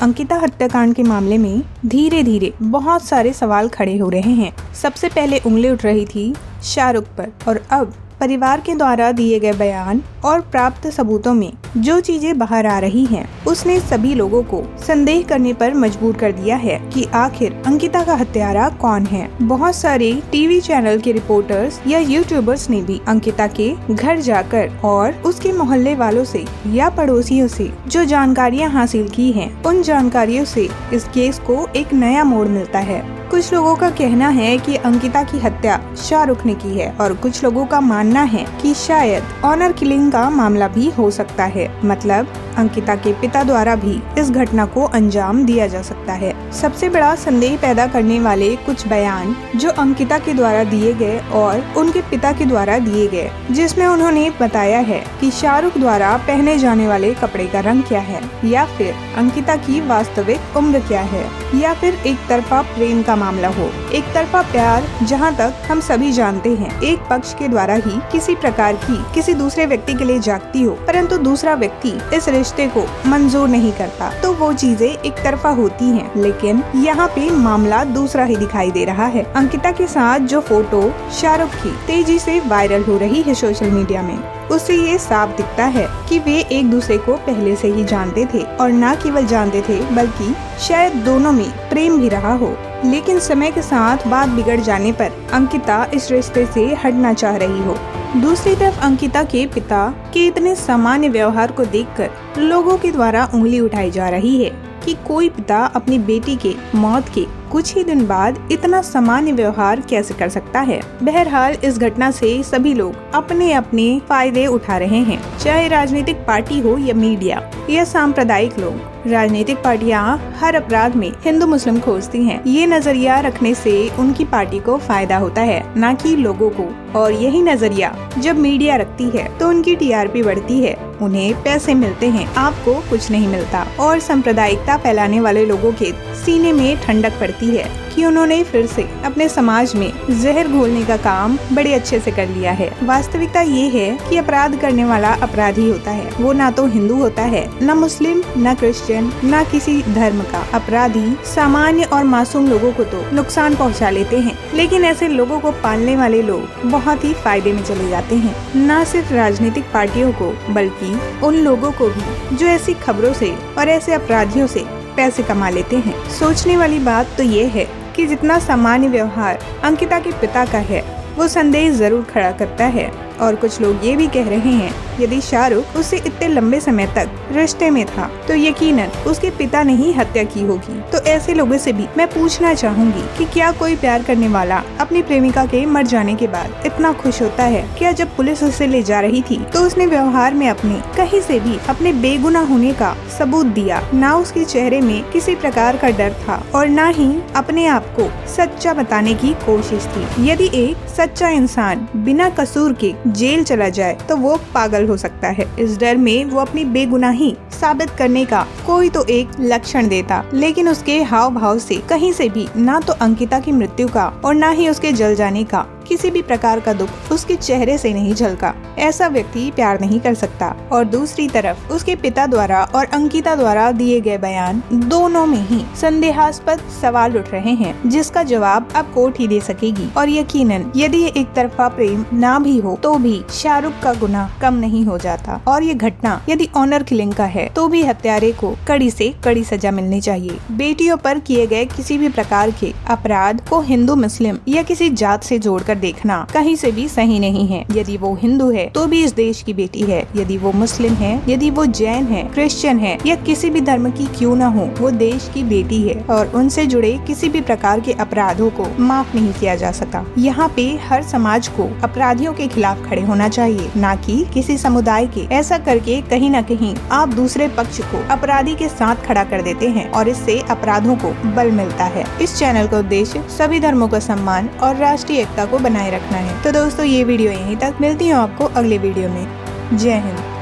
अंकिता हत्याकांड के मामले में धीरे धीरे बहुत सारे सवाल खड़े हो रहे हैं। सबसे पहले उंगली उठ रही थी शाहरुख पर और अब परिवार के द्वारा दिए गए बयान और प्राप्त सबूतों में जो चीजें बाहर आ रही हैं, उसने सभी लोगों को संदेह करने पर मजबूर कर दिया है कि आखिर अंकिता का हत्यारा कौन है। बहुत सारे टीवी चैनल के रिपोर्टर्स या यूट्यूबर्स ने भी अंकिता के घर जाकर और उसके मोहल्ले वालों से या पड़ोसियों से जो जानकारियां हासिल की हैं, उन जानकारियों से इस केस को एक नया मोड़ मिलता है। कुछ लोगों का कहना है कि अंकिता की हत्या शाहरुख ने की है और कुछ लोगों का मानना है कि शायद ऑनर किलिंग का मामला भी हो सकता है, मतलब अंकिता के पिता द्वारा भी इस घटना को अंजाम दिया जा सकता है। सबसे बड़ा संदेह पैदा करने वाले कुछ बयान जो अंकिता के द्वारा दिए गए और उनके पिता के द्वारा दिए गए, जिसमें उन्होंने बताया है कि शाहरुख द्वारा पहने जाने वाले कपड़े का रंग क्या है, या फिर अंकिता की वास्तविक उम्र क्या है, या फिर एक तरफा प्रेम का मामला हो। एक तरफा प्यार, जहाँ तक हम सभी जानते हैं, एक पक्ष के द्वारा ही किसी प्रकार की किसी दूसरे व्यक्ति के लिए जागती हो, परंतु दूसरा व्यक्ति इस रिश्ते को मंजूर नहीं करता, तो वो चीजें एक तरफा होती हैं। लेकिन यहाँ पे मामला दूसरा ही दिखाई दे रहा है। अंकिता के साथ जो फोटो शाहरुख की तेजी से वायरल हो रही है सोशल मीडिया में, उससे ये साफ दिखता है कि वे एक दूसरे को पहले से ही जानते थे और न केवल जानते थे बल्कि शायद दोनों में प्रेम भी रहा हो। लेकिन समय के साथ बात बिगड़ जाने पर अंकिता इस रिश्ते से हटना चाह रही हो। दूसरी तरफ अंकिता के पिता के इतने सामान्य व्यवहार को देखकर लोगों के द्वारा उंगली उठाई जा रही है कि कोई पिता अपनी बेटी के मौत के कुछ ही दिन बाद इतना सामान्य व्यवहार कैसे कर सकता है। बहरहाल इस घटना से सभी लोग अपने अपने फायदे उठा रहे हैं, चाहे राजनीतिक पार्टी हो या मीडिया या सांप्रदायिक लोग। राजनीतिक पार्टियां हर अपराध में हिंदू मुस्लिम खोजती हैं। ये नजरिया रखने से उनकी पार्टी को फायदा होता है, न कि लोगों को। और यही नजरिया जब मीडिया रखती है तो उनकी टीआरपी बढ़ती है, उन्हें पैसे मिलते हैं, आपको कुछ नहीं मिलता। और सांप्रदायिकता फैलाने वाले लोगों के सीने में ठंडक पड़ती है कि उन्होंने फिर से अपने समाज में जहर घोलने का काम बड़े अच्छे से कर लिया है। वास्तविकता ये है कि अपराध करने वाला अपराधी होता है, वो ना तो हिंदू होता है, न मुस्लिम, न क्रिश्चियन, न किसी धर्म का। अपराधी सामान्य और मासूम लोगों को तो नुकसान पहुंचा लेते हैं, लेकिन ऐसे लोगों को पालने वाले लोग बहुत ही फायदे में चले जाते हैं। न सिर्फ राजनीतिक पार्टियों को बल्कि उन लोगों को भी जो ऐसी खबरों से और ऐसे अपराधियों से पैसे कमा लेते हैं। सोचने वाली बात तो ये है कि जितना सामान्य व्यवहार अंकिता के पिता का है, वो संदेह जरूर खड़ा करता है। और कुछ लोग ये भी कह रहे हैं, यदि शाहरुख उससे इतने लंबे समय तक रिश्ते में था तो यकीनन उसके पिता ने ही हत्या की होगी। तो ऐसे लोगों से भी मैं पूछना चाहूंगी कि क्या कोई प्यार करने वाला अपनी प्रेमिका के मर जाने के बाद इतना खुश होता है? क्या जब पुलिस उसे ले जा रही थी तो उसने व्यवहार में अपने कहीं से भी अपने बेगुनाह होने का सबूत दिया? ना उसके चेहरे में किसी प्रकार का डर था और ना ही अपने आप को सच्चा बताने की कोशिश थी। यदि एक सच्चा इंसान बिना कसूर के जेल चला जाए तो वो पागल हो सकता है। इस डर में वो अपनी बेगुनाही साबित करने का कोई तो एक लक्षण देता, लेकिन उसके हाव भाव से कहीं से भी ना तो अंकिता की मृत्यु का और ना ही उसके जल जाने का किसी भी प्रकार का दुख उसके चेहरे से नहीं झलका। ऐसा व्यक्ति प्यार नहीं कर सकता। और दूसरी तरफ उसके पिता द्वारा और अंकिता द्वारा दिए गए बयान, दोनों में ही संदेहास्पद सवाल उठ रहे हैं, जिसका जवाब अब कोर्ट ही दे सकेगी। और यकीनन यदि ये एक तरफा प्रेम ना भी हो तो भी शाहरुख का गुनाह कम नहीं हो जाता। और ये घटना यदि ऑनर किलिंग का है तो भी हत्यारे को कड़ी से कड़ी सजा मिलनी चाहिए। बेटियों पर किए गए किसी भी प्रकार के अपराध को हिंदू मुस्लिम या किसी जात से जोड़कर देखना कहीं से भी सही नहीं है। यदि वो हिंदू है तो भी इस देश की बेटी है, यदि वो मुस्लिम है, यदि वो जैन है, क्रिश्चियन है या किसी भी धर्म की क्यों न हो, वो देश की बेटी है और उनसे जुड़े किसी भी प्रकार के अपराधों को माफ नहीं किया जा सकता। यहाँ पे हर समाज को अपराधियों के खिलाफ खड़े होना चाहिए, न कि किसी समुदाय के। ऐसा करके कहीं न कहीं आप दूसरे पक्ष को अपराधी के साथ खड़ा कर देते हैं और इससे अपराधों को बल मिलता है। इस चैनल का उद्देश्य सभी धर्मों का सम्मान और राष्ट्रीय एकता को बनाए रखना है। तो दोस्तों, ये वीडियो यहीं तक, मिलती हूँ आपको अगले वीडियो में। जय हिंद।